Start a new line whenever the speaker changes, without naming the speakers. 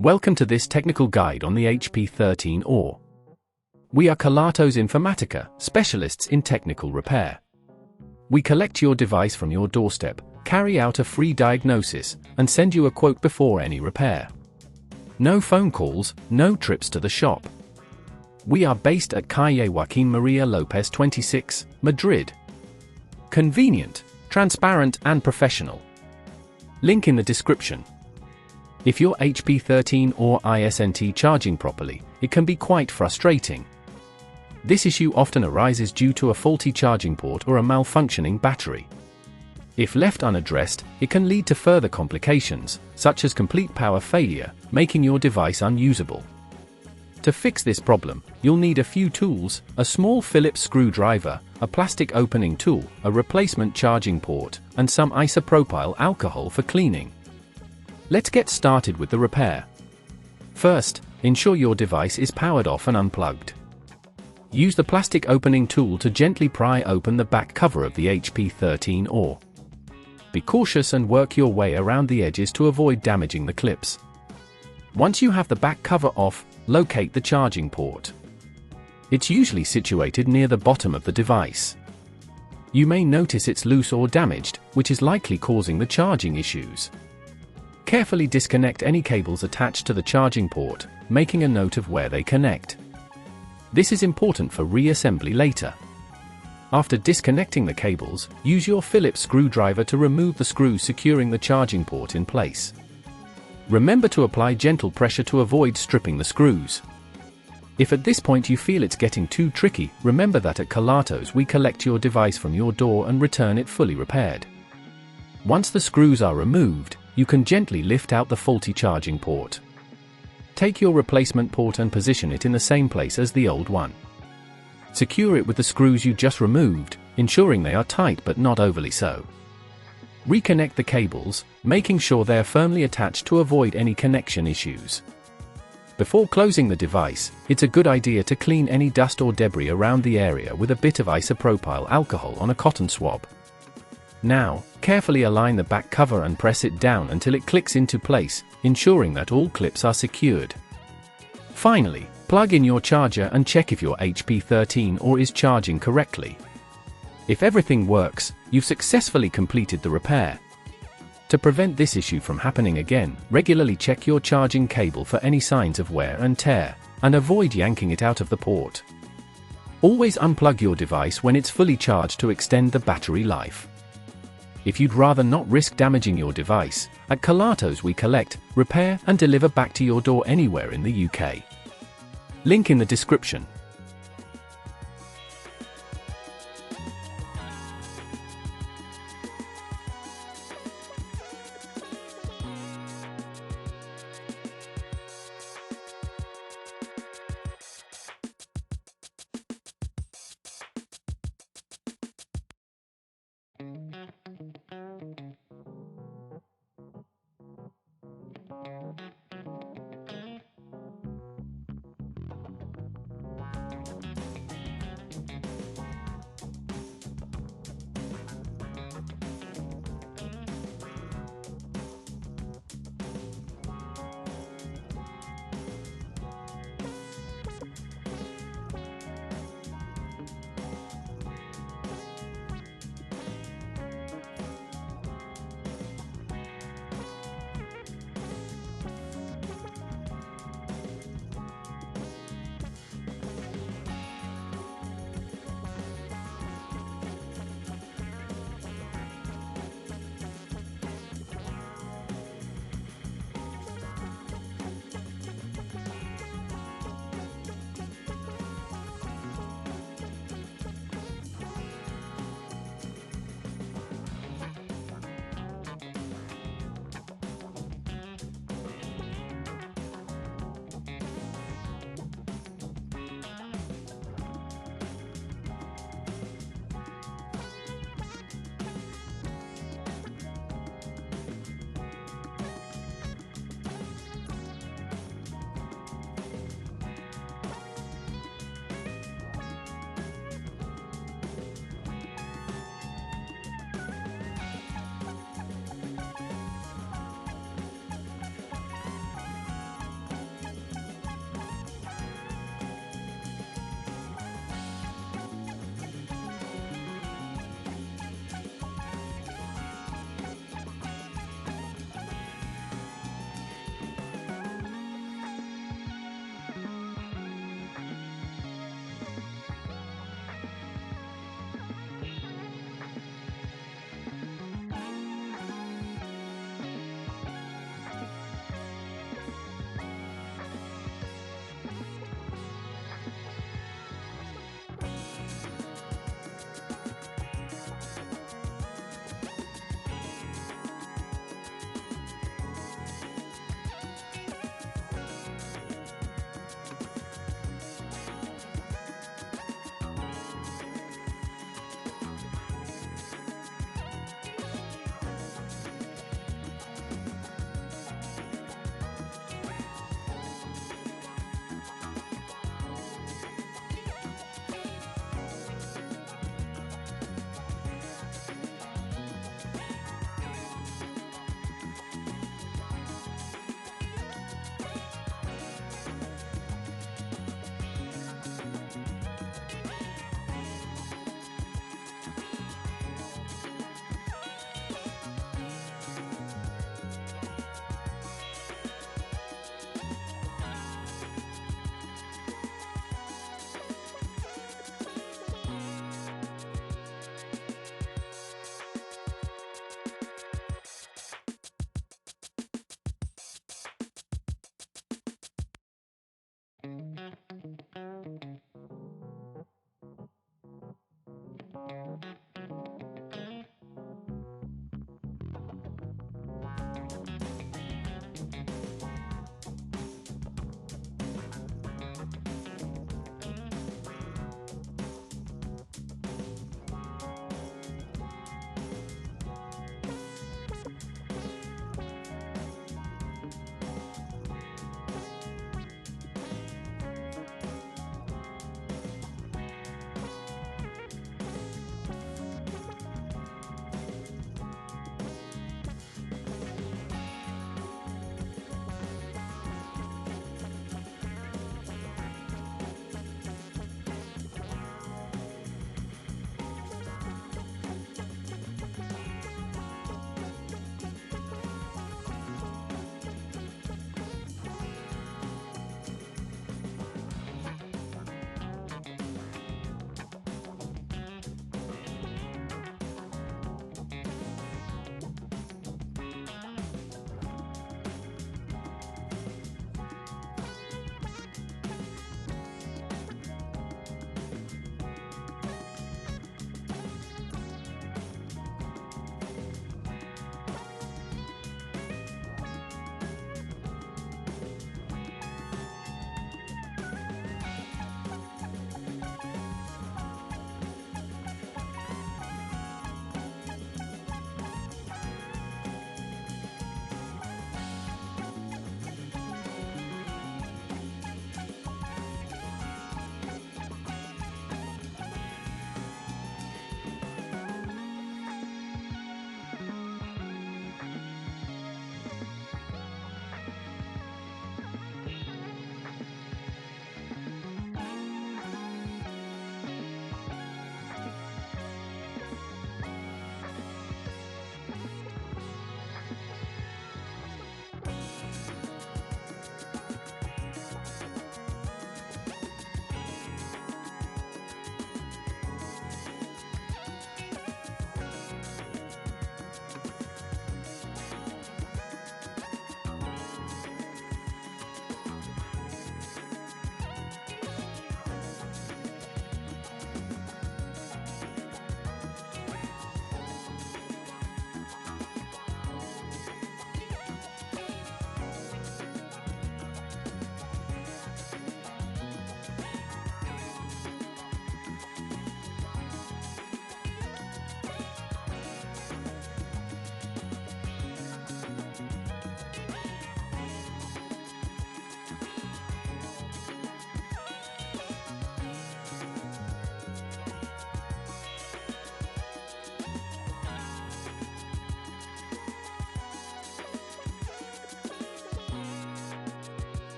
Welcome to this technical guide on the HP13 or. We are Kelatos Informatica, specialists in technical repair. We collect your device from your doorstep, carry out a free diagnosis, and send you a quote before any repair. No phone calls, no trips to the shop. We are based at Calle Joaquín María López 26, Madrid. Convenient, transparent and professional. Link in the description. If your HP13 or isn't charging properly, it can be quite frustrating. This issue often arises due to a faulty charging port or a malfunctioning battery. If left unaddressed, it can lead to further complications, such as complete power failure, making your device unusable. To fix this problem, you'll need a few tools: a small Phillips screwdriver, a plastic opening tool, a replacement charging port, and some isopropyl alcohol for cleaning. Let's get started with the repair. First, ensure your device is powered off and unplugged. Use the plastic opening tool to gently pry open the back cover of the HP13 or. Be cautious and work your way around the edges to avoid damaging the clips. Once you have the back cover off, locate the charging port. It's usually situated near the bottom of the device. You may notice it's loose or damaged, which is likely causing the charging issues. Carefully disconnect any cables attached to the charging port, making a note of where they connect. This is important for reassembly later. After disconnecting the cables, use your Phillips screwdriver to remove the screws securing the charging port in place. Remember to apply gentle pressure to avoid stripping the screws. If at this point you feel it's getting too tricky, remember that at Kelatos we collect your device from your door and return it fully repaired. Once the screws are removed, you can gently lift out the faulty charging port. Take your replacement port and position it in the same place as the old one. Secure it with the screws you just removed, ensuring they are tight but not overly so. Reconnect the cables, making sure they are firmly attached to avoid any connection issues. Before closing the device, it's a good idea to clean any dust or debris around the area with a bit of isopropyl alcohol on a cotton swab. Now, carefully align the back cover and press it down until it clicks into place, ensuring that all clips are secured. Finally, plug in your charger and check if your HP13 or is charging correctly. If everything works, you've successfully completed the repair. To prevent this issue from happening again, regularly check your charging cable for any signs of wear and tear, and avoid yanking it out of the port. Always unplug your device when it's fully charged to extend the battery life. If you'd rather not risk damaging your device, at Kelatos we collect, repair and deliver back to your door anywhere in the UK. Link in the description.